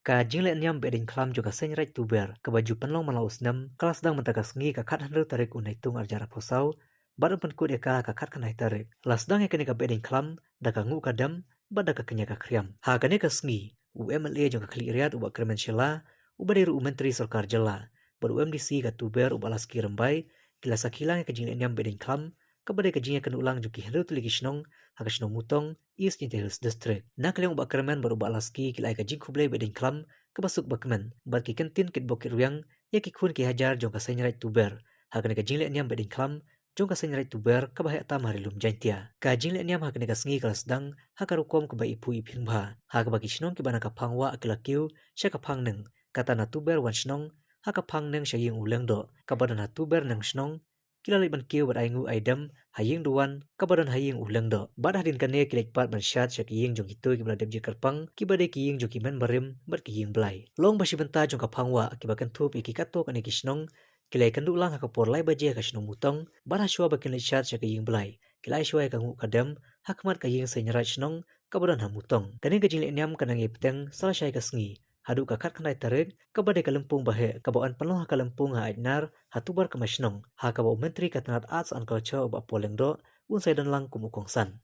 Ka jingle nyam beding klam juga senyerai tuber ke baju penlong malaus nem kelas dang mentakas ngi kakat handel tarik unai tung arjara posau badan penku deka kakat kanai tarik las dang ekene ka beding klam daka ngu kadam bada ka kenya ka kriam ha kane ka sngi UMLA juga kali riat ubak kremen shela ubadiru menteri sarkar jela ber UMDC ka tuber ubalas ki rembai kila sakilang ka jingle nyam beding klam kabade ka jingle kan ulang juki handel tuligi shnong haka shnong mutong East Intelligence District. Na kaliang ubak kremen baru balaski kilai ka jing kublai beding klam kabasuk bakmen bat ki kentin kit bokir ruyang ya ki kun ki hajar jong ka senyerai tuber hakane ka jingle nyam beding klam jong ka senyerai tuber ka bahaya tam hari lum jaintia ka jingle nyam hakane ka sngi kelas dang hakarukom ka bai ipu iping bha haka baki shnong ki bana ka phangwa akila kiu sha ka phang neng kata na tuber wan shnong haka phang neng sha ying uleng do ka bada na tuber neng shnong kila liban kiu bad aingu aidam haying duan kabadan haying uleng do bad hadin kane kilek pat ban shat sha ki ying jong hitoi ki bladem ji karpang ki bade ki ying jong ki men barim bad ki ying blai long bashi benta jong ka phangwa ki bakan thup iki kato kane ki shnong kilai kan dulang ha ka por lai baje ka shnong mutong bar ha shwa bakin le shat sha ki ying blai kilai shwa ka ngu kadam hakmat ka ying senyara shnong kabadan ha mutong kane ka jingle nyam kanang ipteng sala shai ka sngi hadu ka khat kanai tarik kabade ka lempung bahe kabaan panlo ha ka lempung ha aidnar hatubar ka mashnong ha ka menteri katanat arts and culture ba poleng do unsai dan lang kumukong san